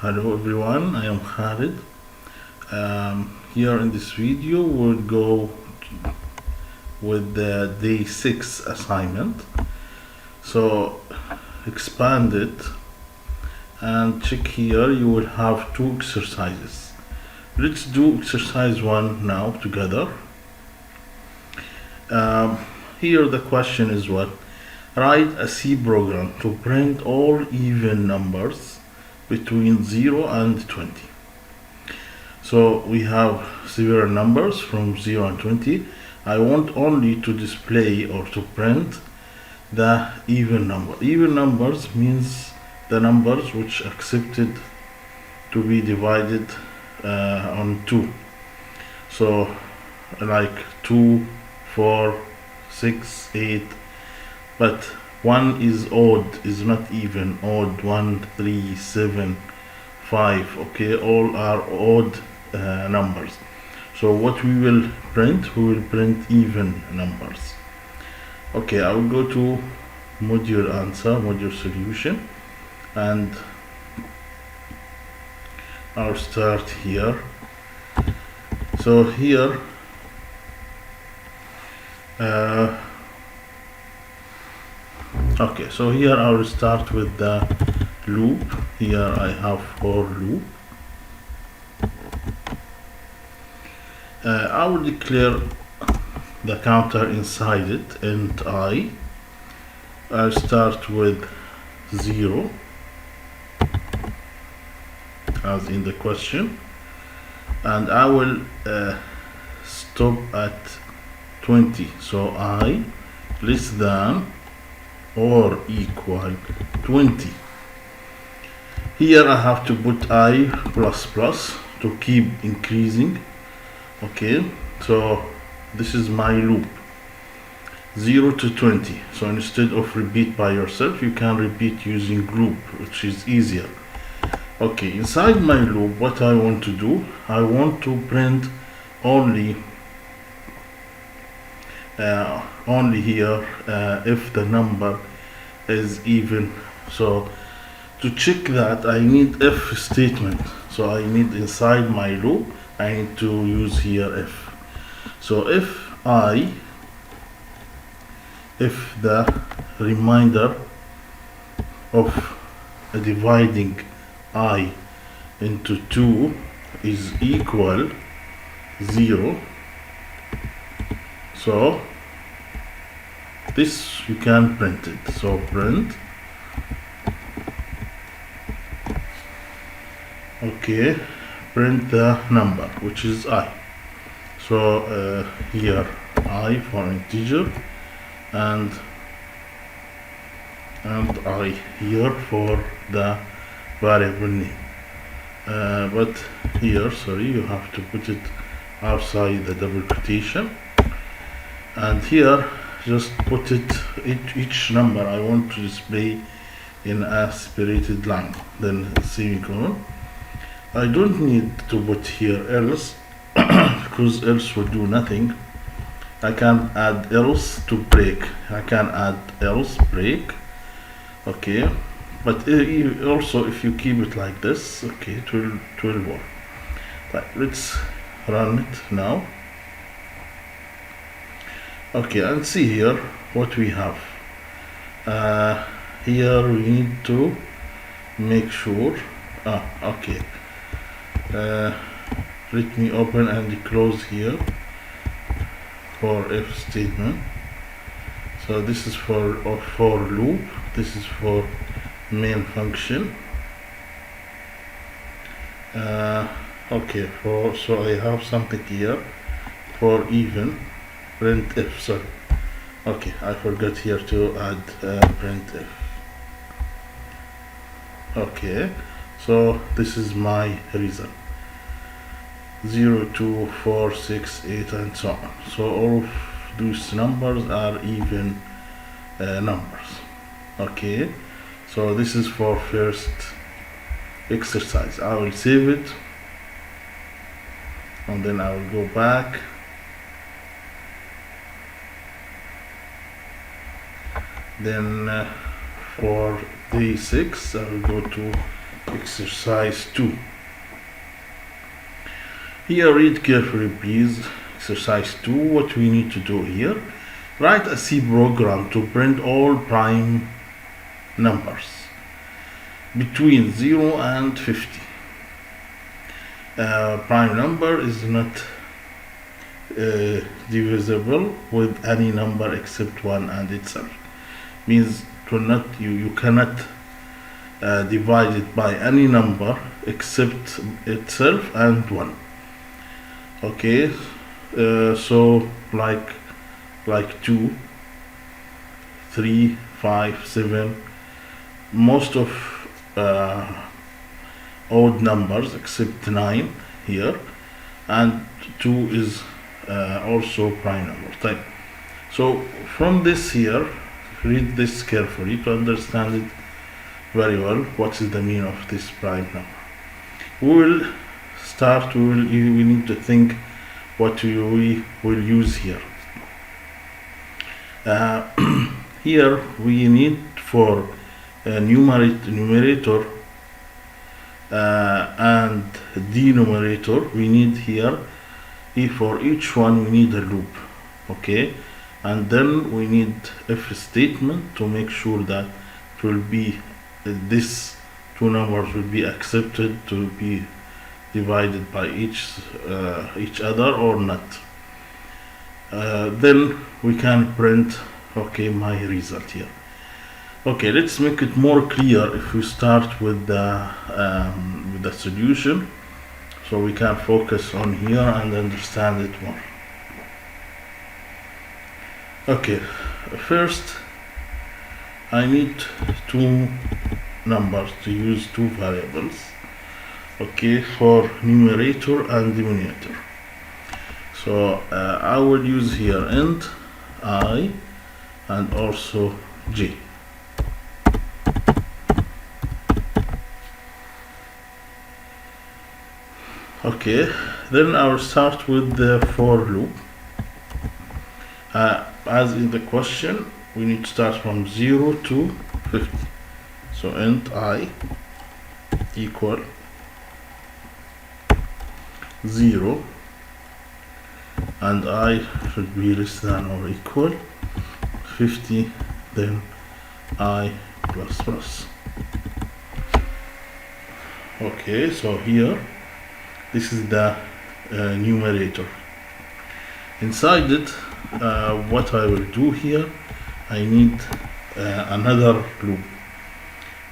Hello everyone, I am Khalid. Here in this video we'll go with the day 6 assignment. So expand it and check here, you will have two exercises. Let's do exercise 1 now together. Here the question is what? Write a C program to print all even numbers between 0 and 20. So we have several numbers from 0 and 20. I want only to display or to print the even number. Even numbers means the numbers which accepted to be divided on 2. So like 2, 4, 6, 8, but 1 is odd, is not even. Odd 1, 3, 7, 5. Okay, all are odd numbers. So what we will print? We will print even numbers. Okay, I will go to module answer, module solution, and I'll start here. So here okay, so here I will start with the loop. Here I have for loop. I will declare the counter inside it, and I'll start with 0 as in the question, and I will stop at 20. So I less than or equal 20. Here I have to put I plus plus to keep increasing. Okay, so this is my loop, 0 to 20. So instead of repeat by yourself, you can repeat using loop, which is easier. Okay, inside my loop, what I want to do, I want to print only here if the number is even. So to check that, I need if statement. So I need inside my loop, I need to use here if. So if the remainder of dividing I into 2 is equal 0, so this you can print it. So print, okay, print the number which is I. So here I for integer, and I here for the variable name. But here, sorry, you have to put it outside the double quotation, and here just put it each number I want to display in a separated line, then semicolon. I don't need to put here else because else will do nothing. I can add else to break. I can add else break. Okay, but also if you keep it like this, okay, it will work. Right, let's run it now. Okay, and see here what we have. Here we need to make sure. Okay. Let me open and close here for if statement. So this is for loop, this is for main function. Okay, so I have something here for even print if. Sorry, okay, I forgot here to add print if. Okay, so this is my result, 0, 2, 4, 6, 8, and so on. So all of these numbers are even numbers. Okay, so this is for first exercise. I will save it, and then I will go back. Then for day 6 I will go to exercise 2. Here, read carefully please. Exercise 2, what we need to do here, write a C program to print all prime numbers between 0 and 50. Prime number is not divisible with any number except 1 and itself. Means you cannot divide it by any number except itself and 1. Okay, so like 2, 3, 5, 7, most of odd numbers except 9 here, and 2 is also prime number type. So from this here, read this carefully to understand it very well. What is the meaning of this prime number? We will start. We need to think what we will use here. Here we need for numerator and denominator, we need here for each one we need a loop. Okay, and then we need if statement to make sure that it will be these two numbers will be accepted to be divided by each other or not. Then we can print my result here. Okay, let's make it more clear if we start with the solution, so we can focus on here and understand it more. Okay, first I need two numbers to use, two variables, okay, for numerator and denominator. So I will use here int I and also j. Okay, then I will start with the for loop. As in the question, we need to start from 0 to 50. So int I equal 0 and I should be less than or equal 50, then I plus plus. Okay, so here this is the numerator. Inside it, what I will do here, I need another loop.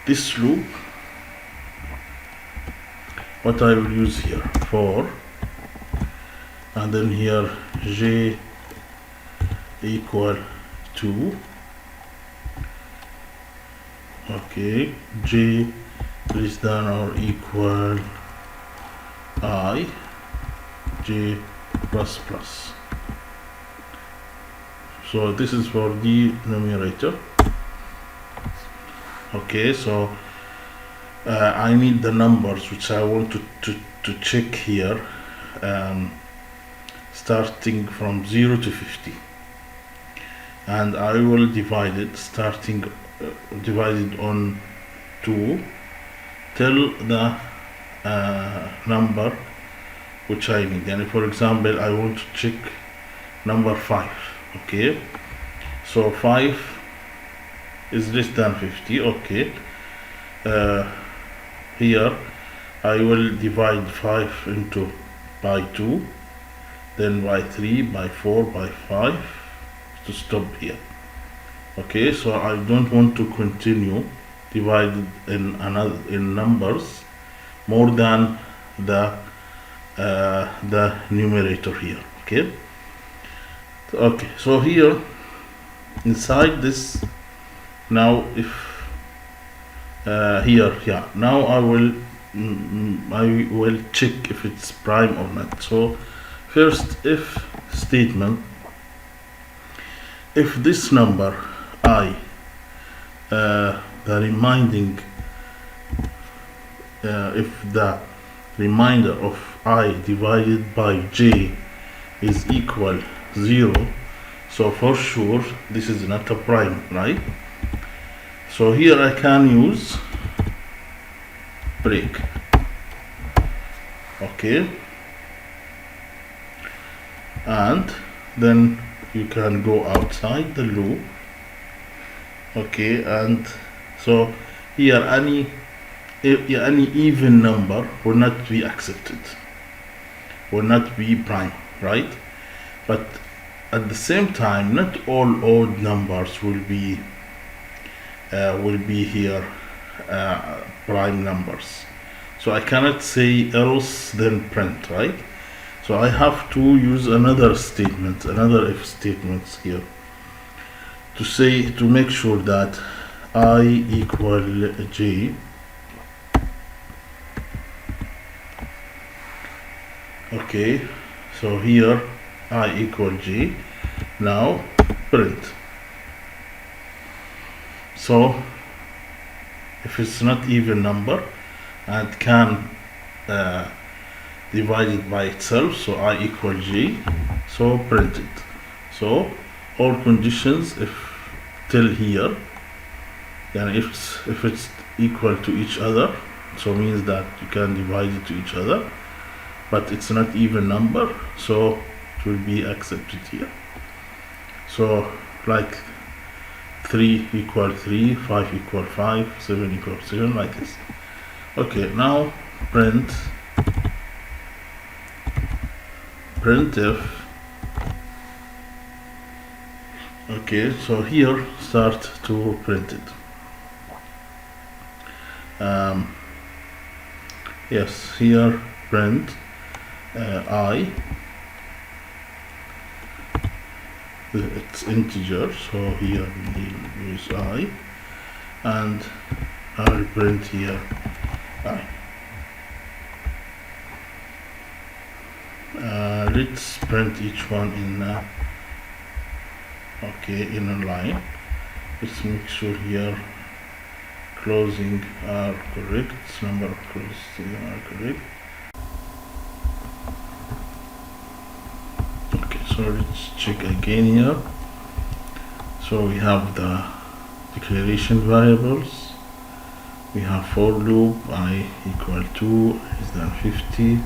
This loop, what I will use here, for, and then here j equal 2. Okay, j less than or equal I, j plus plus. So this is for the numerator. Okay, so I need the numbers which I want to check here, starting from 0 to 50, and I will divide it starting divided on 2 till the number which I need. And for example, I want to check number 5. Okay, so 5 is less than 50. Okay, here I will divide 5 into by 2, then by 3, by 4, by 5 to stop here. Okay, so I don't want to continue divided in numbers more than the numerator here. Okay, so here inside this, now if here, yeah, now I will check if it's prime or not. So first, if statement, if this number I, the remaining, if the remainder of I divided by j is equal 0, so for sure this is not a prime, right? So here I can use break. Okay, and then you can go outside the loop. Okay, and so here any even number will not be accepted, will not be prime, right? But at the same time, not all odd numbers will be here prime numbers. So I cannot say else then print, right? So I have to use another statement, another if statements here to say, to make sure that I equal j. Okay, so here I equal j. Now print. So if it's not even number and can divide it by itself, so I equal j, so print it. So all conditions if till here, then if it's equal to each other, so means that you can divide it to each other, but it's not even number, so it will be accepted here. So like 3 equal 3, 5 equal 5, 7 equal 7, like this. Okay, now printf. Okay, so here start to print it. Yes, here print I, it's integer, so here we use I, and I'll print here I. Let's print each one in in a line. Let's make sure here closing are correct, number of closing are correct. Okay, so let's check again here. So we have the declaration variables, we have for loop I equal 2 is than 50,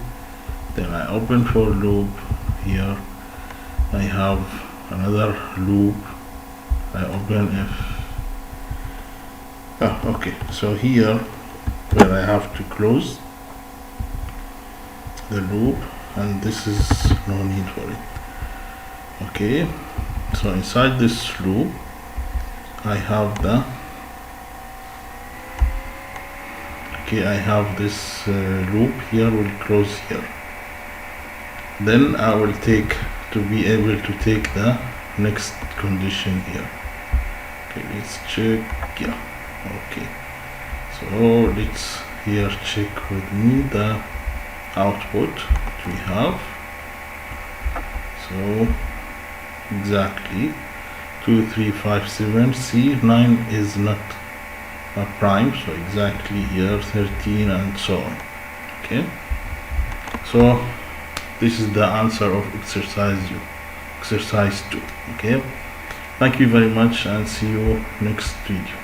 then I open for loop. Here I have another loop, I open if okay, so here where I have to close the loop, and this is no need for it. Okay, so inside this loop I have the I have this loop here will close here. Then I will take to be able to take the next condition here. Okay, let's check. Yeah, okay, so let's here check with me the output that we have. So exactly 2 3 5 7, C 9 is not a prime, so exactly here 13 and so on. Okay, so this is the answer of exercise 2. Okay, thank you very much and see you next video.